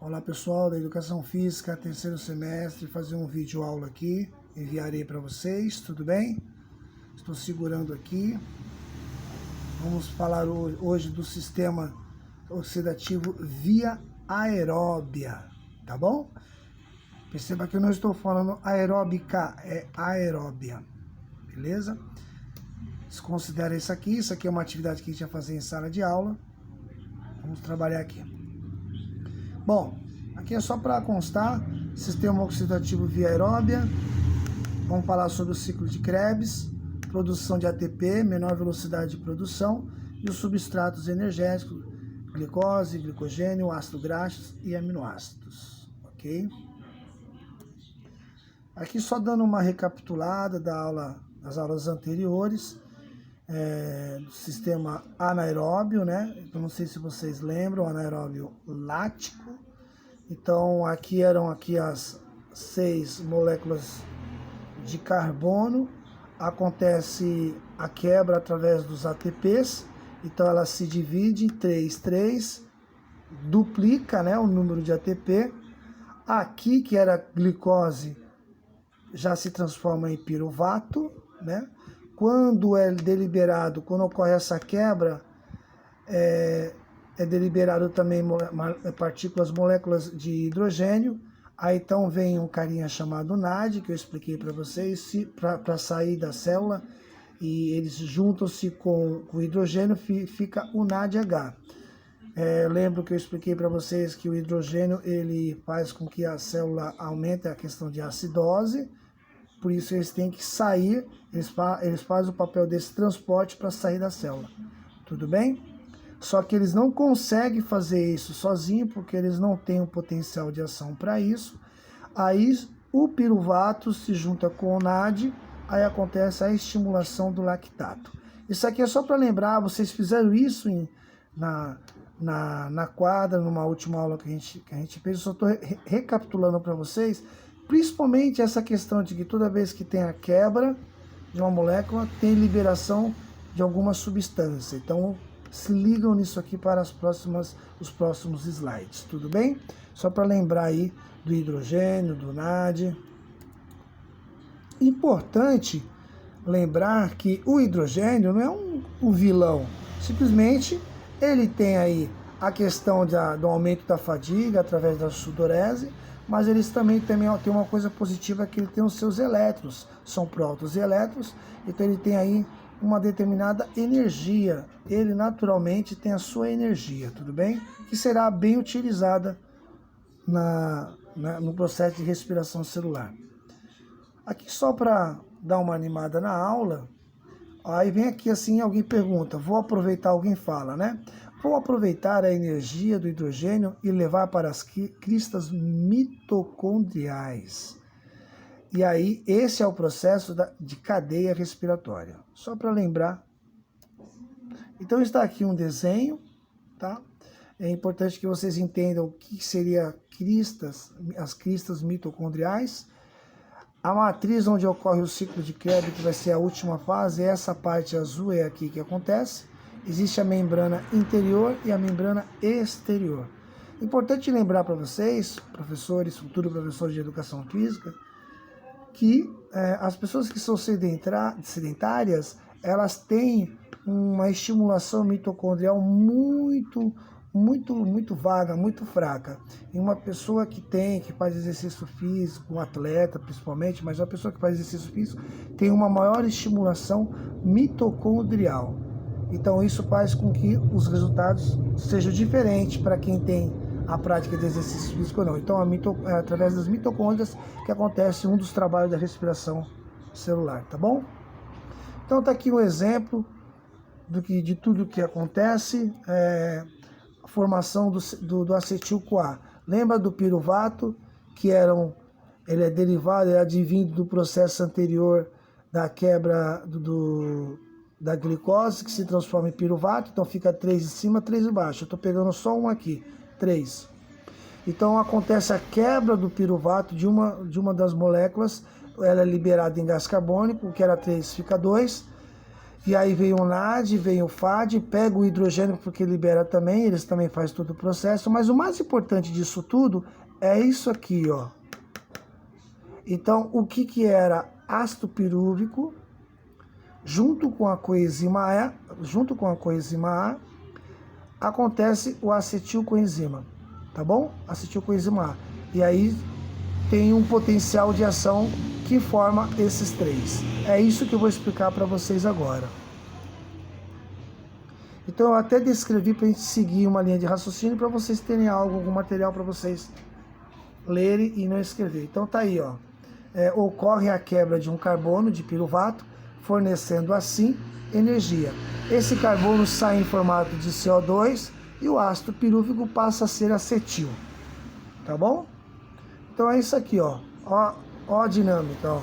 Olá pessoal da Educação Física, terceiro semestre, fazer um vídeo aula aqui, enviarei para vocês, tudo bem? Estou segurando aqui. Vamos falar hoje do sistema oxidativo via aeróbia, tá bom? Perceba que eu não estou falando aeróbica, é aeróbia, beleza? Desconsidera isso aqui é uma atividade que a gente vai fazer em sala de aula. Vamos trabalhar aqui. Bom, aqui é só para constar, sistema oxidativo via aeróbia. Vamos falar sobre o ciclo de Krebs, produção de ATP, menor velocidade de produção, e os substratos energéticos, glicose, glicogênio, ácido graxo e aminoácidos, ok? Aqui só dando uma recapitulada das aulas anteriores, do sistema anaeróbio, né? Eu não sei se vocês lembram, anaeróbio lático. Então, aqui eram as 6 moléculas de carbono. Acontece a quebra através dos ATPs. Então, ela se divide em 3, duplica, né, o número de ATP. Aqui, que era glicose, já se transforma em piruvato, né? Quando é deliberado, quando ocorre essa quebra, é deliberado também partículas, moléculas de hidrogênio. Aí então vem um carinha chamado NAD, que eu expliquei para vocês, para sair da célula, e eles juntam-se com o hidrogênio, fica o NADH. Lembro que eu expliquei para vocês que o hidrogênio ele faz com que a célula aumente a questão de acidose. Por isso eles têm que sair, eles fazem o papel desse transporte para sair da célula. Tudo bem? Só que eles não conseguem fazer isso sozinho, porque eles não têm o potencial de ação para isso. Aí o piruvato se junta com o NAD, aí acontece a estimulação do lactato. Isso aqui é só para lembrar, vocês fizeram isso na quadra, numa última aula que a gente fez, eu só estou recapitulando para vocês. Principalmente essa questão de que toda vez que tem a quebra de uma molécula, tem liberação de alguma substância. Então, se ligam nisso aqui para os próximos slides, tudo bem? Só para lembrar aí do hidrogênio, do NAD. Importante lembrar que o hidrogênio não é um vilão. Simplesmente, ele tem aí a questão do aumento da fadiga através da sudorese, mas eles também têm uma coisa positiva, que ele tem os seus elétrons, são prótons e elétrons, então ele tem aí uma determinada energia, ele naturalmente tem a sua energia, tudo bem? Que será bem utilizada no processo de respiração celular. Aqui só para dar uma animada na aula, aí vem aqui assim, alguém pergunta, vou aproveitar, alguém fala, né? Vou aproveitar a energia do hidrogênio e levar para as cristas mitocondriais. E aí, esse é o processo de cadeia respiratória. Só para lembrar. Então, está aqui um desenho, tá? É importante que vocês entendam o que seria as cristas mitocondriais. A matriz onde ocorre o ciclo de Krebs, que vai ser a última fase, essa parte azul é aqui que acontece. Existe a membrana interior e a membrana exterior. Importante lembrar para vocês, professores, futuros professores de educação física, que as pessoas que são sedentárias, elas têm uma estimulação mitocondrial muito vaga, muito fraca. E uma pessoa que faz exercício físico, um atleta principalmente, mas uma pessoa que faz exercício físico tem uma maior estimulação mitocondrial. Então isso faz com que os resultados sejam diferentes para quem tem a prática de exercício físico ou não. Então é através das mitocôndrias que acontece um dos trabalhos da respiração celular, tá bom? Então tá aqui um exemplo de tudo que acontece, a formação do acetil-CoA. Lembra do piruvato, que ele é derivado, ele é advindo do processo anterior da quebra da glicose, que se transforma em piruvato, então fica 3 em cima, 3 embaixo. Eu estou pegando só um aqui, 3. Então acontece a quebra do piruvato de uma das moléculas, ela é liberada em gás carbônico, que era 3, fica 2, E aí vem o NAD, vem o FAD, pega o hidrogênio porque libera também, eles também fazem todo o processo, mas o mais importante disso tudo é isso aqui, ó. Então, o que era ácido pirúvico, junto com a coenzima A, acontece o acetilcoenzima, tá bom? Acetilcoenzima A. E aí tem um potencial de ação que forma esses três. É isso que eu vou explicar para vocês agora. Então eu até descrevi para a gente seguir uma linha de raciocínio para vocês terem algum material para vocês lerem e não escrever. Então tá aí, ó. Ocorre a quebra de um carbono de piruvato, fornecendo assim energia. Esse carbono sai em formato de CO2 e o ácido pirúvico passa a ser acetil. Tá bom? Então é isso aqui, ó. Ó a dinâmica, ó.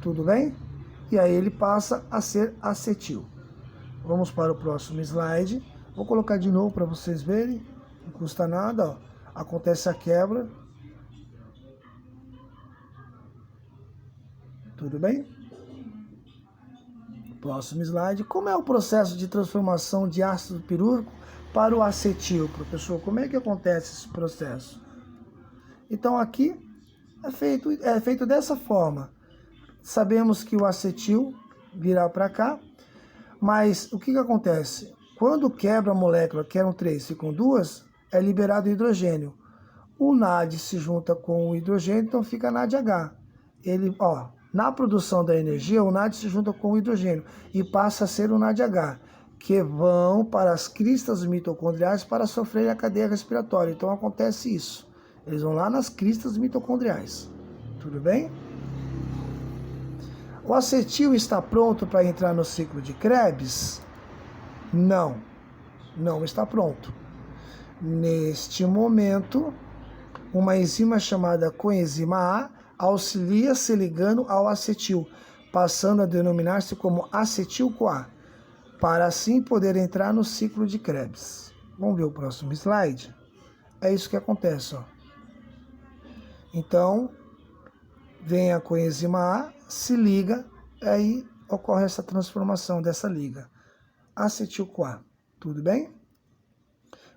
Tudo bem? E aí ele passa a ser acetil. Vamos para o próximo slide. Vou colocar de novo para vocês verem. Não custa nada, ó. Acontece a quebra. Tudo bem? Próximo slide. Como é o processo de transformação de ácido pirúvico para o acetil, professor? Como é que acontece esse processo? Então aqui é feito dessa forma. Sabemos que o acetil virá para cá, mas o que acontece? Quando quebra a molécula, que eram 3, ficam 2, é liberado hidrogênio. O NAD se junta com o hidrogênio, então fica NADH. Na produção da energia, o NAD se junta com o hidrogênio e passa a ser o NADH, que vão para as cristas mitocondriais para sofrer a cadeia respiratória. Então acontece isso. Eles vão lá nas cristas mitocondriais. Tudo bem? O acetil está pronto para entrar no ciclo de Krebs? Não, não está pronto. Neste momento, uma enzima chamada coenzima A auxilia se ligando ao acetil, passando a denominar-se como acetil-CoA, para assim poder entrar no ciclo de Krebs. Vamos ver o próximo slide? É isso que acontece, ó. Então, vem a coenzima A, se liga, aí ocorre essa transformação dessa liga. Acetil-CoA, tudo bem?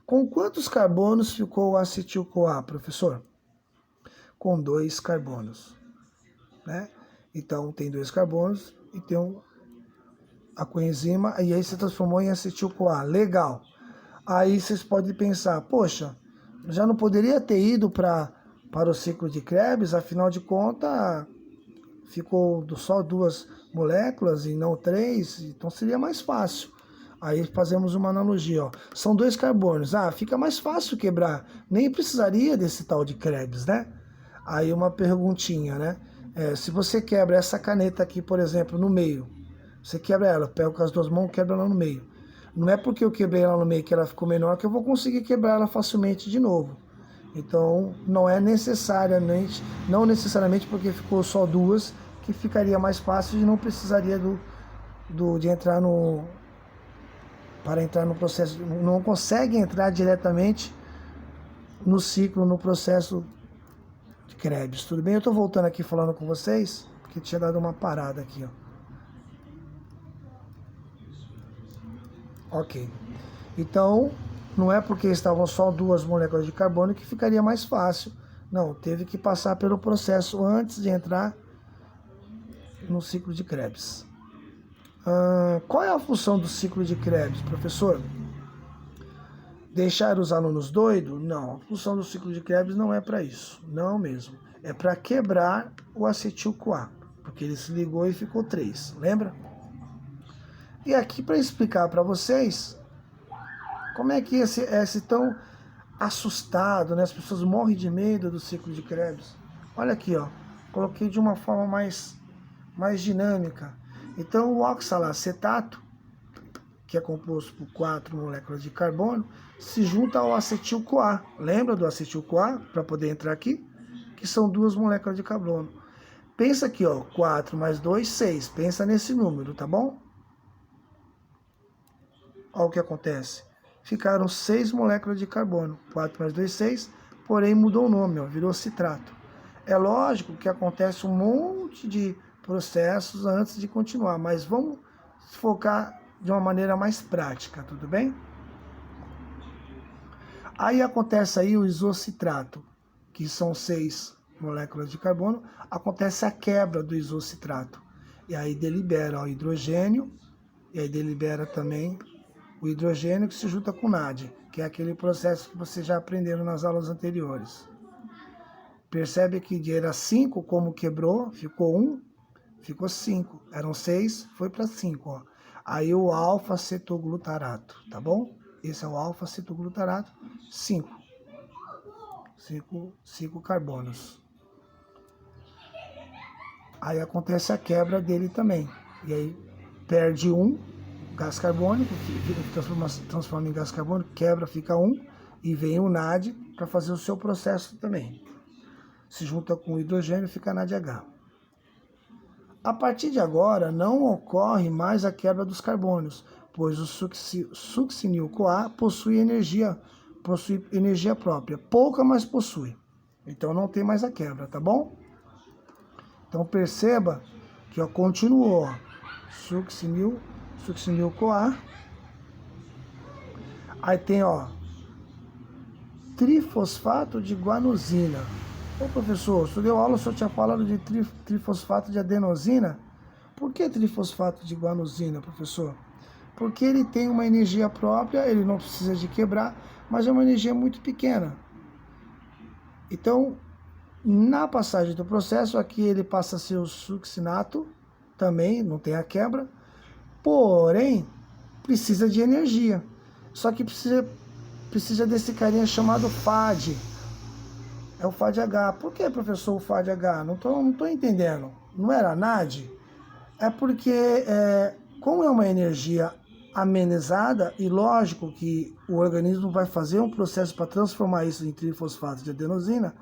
Com quantos carbonos ficou o acetil-CoA, professor? Com 2 carbonos, né? Então, tem 2 carbonos e tem a coenzima, e aí se transformou em acetil-CoA. Legal. Aí vocês podem pensar, poxa, já não poderia ter ido para o ciclo de Krebs, afinal de contas, ficou só 2 moléculas e não 3, então seria mais fácil. Aí fazemos uma analogia, ó. São 2 carbonos, fica mais fácil quebrar, nem precisaria desse tal de Krebs, né? Aí uma perguntinha, né? Se você quebra essa caneta aqui, por exemplo, no meio, você quebra ela, pega com as 2 mãos, quebra ela no meio. Não é porque eu quebrei ela no meio que ela ficou menor que eu vou conseguir quebrar ela facilmente de novo. Então, não necessariamente porque ficou só 2 que ficaria mais fácil e não precisaria de entrar para entrar no processo, não consegue entrar diretamente no ciclo, no processo de Krebs. Tudo bem? Eu estou voltando aqui falando com vocês, porque tinha dado uma parada aqui, ó. Ok. Então, não é porque estavam só 2 moléculas de carbono que ficaria mais fácil. Não, teve que passar pelo processo antes de entrar no ciclo de Krebs. Qual é a função do ciclo de Krebs, professor? Deixar os alunos doidos? Não, a função do ciclo de Krebs não é para isso. Não mesmo. É para quebrar o acetil-CoA, porque ele se ligou e ficou 3, lembra? E aqui para explicar para vocês como é que esse tão assustado, né? As pessoas morrem de medo do ciclo de Krebs. Olha aqui, ó. Coloquei de uma forma mais dinâmica. Então, o oxalacetato, que é composto por 4 moléculas de carbono, se junta ao acetil-CoA. Lembra do acetil-CoA? Para poder entrar aqui? Que são 2 moléculas de carbono. Pensa aqui, ó. 4 mais 2, 6. Pensa nesse número, tá bom? Olha o que acontece. Ficaram 6 moléculas de carbono. 4 mais 2, 6. Porém, mudou o nome, ó. Virou citrato. É lógico que acontece um monte de processos antes de continuar, mas vamos focar de uma maneira mais prática, tudo bem? Aí acontece aí o isocitrato, que são 6 moléculas de carbono, acontece a quebra do isocitrato. E aí delibera o hidrogênio, e aí delibera também o hidrogênio que se junta com o NAD, que é aquele processo que vocês já aprenderam nas aulas anteriores. Percebe que era 5, como quebrou, ficou 1, ficou 5. Eram 6, foi para 5. Ó. Aí o alfa-cetoglutarato, tá bom? Esse é o alfa-cetoglutarato, 5. 5 carbonos. Aí acontece a quebra dele também. E aí perde 1 gás carbônico, que transforma em gás carbônico, quebra, fica 1, e vem o NAD para fazer o seu processo também. Se junta com o hidrogênio, fica NADH. A partir de agora, não ocorre mais a quebra dos carbônios, pois o succinil-CoA possui energia própria. Pouca, mas possui. Então não tem mais a quebra, tá bom? Então perceba que ó, continuou succinil-CoA. Aí tem ó, trifosfato de guanosina. Ô professor, o senhor deu aula, o senhor tinha falado de trifosfato de adenosina? Por que trifosfato de guanosina, professor? Porque ele tem uma energia própria, ele não precisa de quebrar, mas é uma energia muito pequena. Então, na passagem do processo, aqui ele passa a ser o succinato, também não tem a quebra, porém, precisa de energia. Só que precisa desse carinha chamado FAD. É o FADH. Por que, professor, o FADH? Não tô entendendo. Não era NAD? É porque, como é uma energia amenizada, e lógico que o organismo vai fazer um processo para transformar isso em trifosfato de adenosina,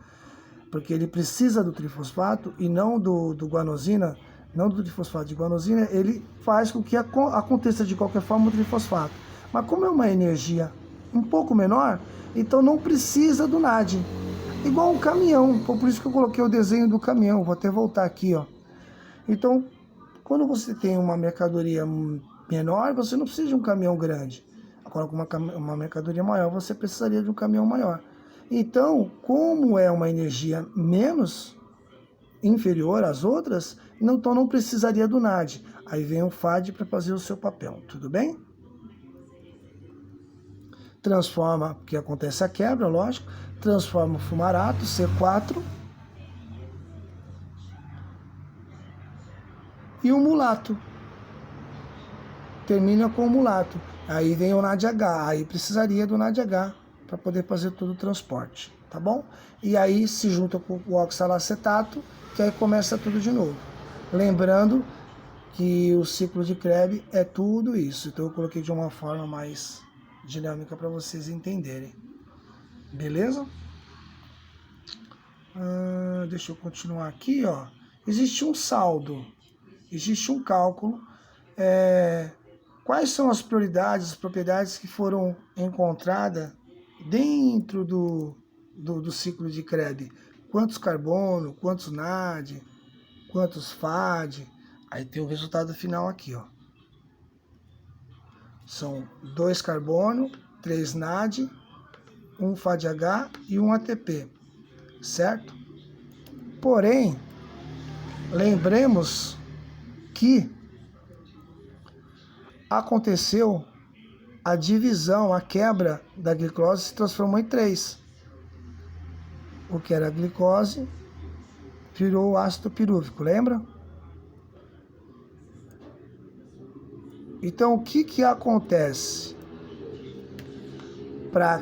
porque ele precisa do trifosfato e não do guanosina, não do trifosfato de guanosina, ele faz com que aconteça de qualquer forma o trifosfato. Mas como é uma energia um pouco menor, então não precisa do NAD. Igual um caminhão, por isso que eu coloquei o desenho do caminhão, vou até voltar aqui, ó. Então, quando você tem uma mercadoria menor, você não precisa de um caminhão grande. Agora, com uma mercadoria maior, você precisaria de um caminhão maior. Então, como é uma energia menos inferior às outras, então não precisaria do NAD. Aí vem o FAD para fazer o seu papel, tudo bem? Transforma, porque acontece a quebra, lógico, transforma o fumarato, C4, e o mulato. Termina com o mulato. Aí vem o NADH, aí precisaria do NADH para poder fazer todo o transporte, tá bom? E aí se junta com o oxalacetato, que aí começa tudo de novo. Lembrando que o ciclo de Krebs é tudo isso. Então eu coloquei de uma forma mais dinâmica para vocês entenderem. Beleza? Deixa eu continuar aqui, ó. Existe um saldo, existe um cálculo. Quais são as prioridades, as propriedades que foram encontradas dentro do ciclo de Krebs? Quantos carbono, quantos NAD, quantos FAD? Aí tem o resultado final aqui, ó. São 2 carbono, 3 NAD, 1 FADH e 1 ATP, certo? Porém, lembremos que aconteceu a divisão, a quebra da glicose se transformou em 3. O que era a glicose virou o ácido pirúvico, lembra? Então, o que acontece? Para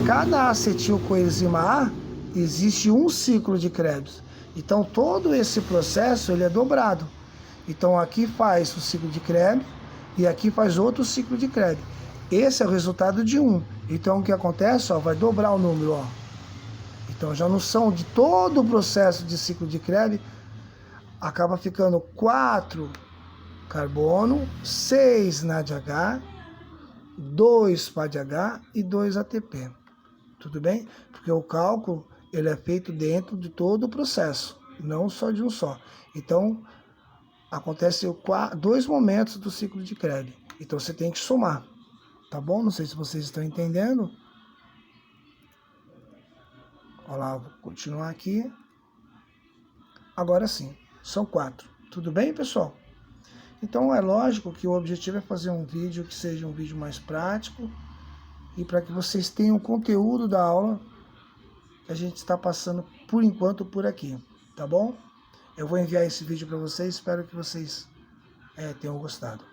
cada acetilcoenzima A, existe um ciclo de Krebs. Então, todo esse processo ele é dobrado. Então, aqui faz o ciclo de Krebs e aqui faz outro ciclo de Krebs. Esse é o resultado de 1. Então, o que acontece? Ó, vai dobrar o número. Ó. Então, já não são de todo o processo de ciclo de Krebs, acaba ficando 4 carbono, 6 NADH, 2 FADH e 2 ATP. tudo bem? Porque o cálculo, ele é feito dentro de todo o processo, não só de um só. Então, acontece 2 momentos do ciclo de Krebs. Então, você tem que somar, tá bom? Não sei se vocês estão entendendo. Olha lá, vou continuar aqui. Agora sim, são 4. Tudo bem, pessoal? Então, é lógico que o objetivo é fazer um vídeo que seja um vídeo mais prático e para que vocês tenham conteúdo da aula que a gente está passando por enquanto por aqui, tá bom? Eu vou enviar esse vídeo para vocês, espero que vocês tenham gostado.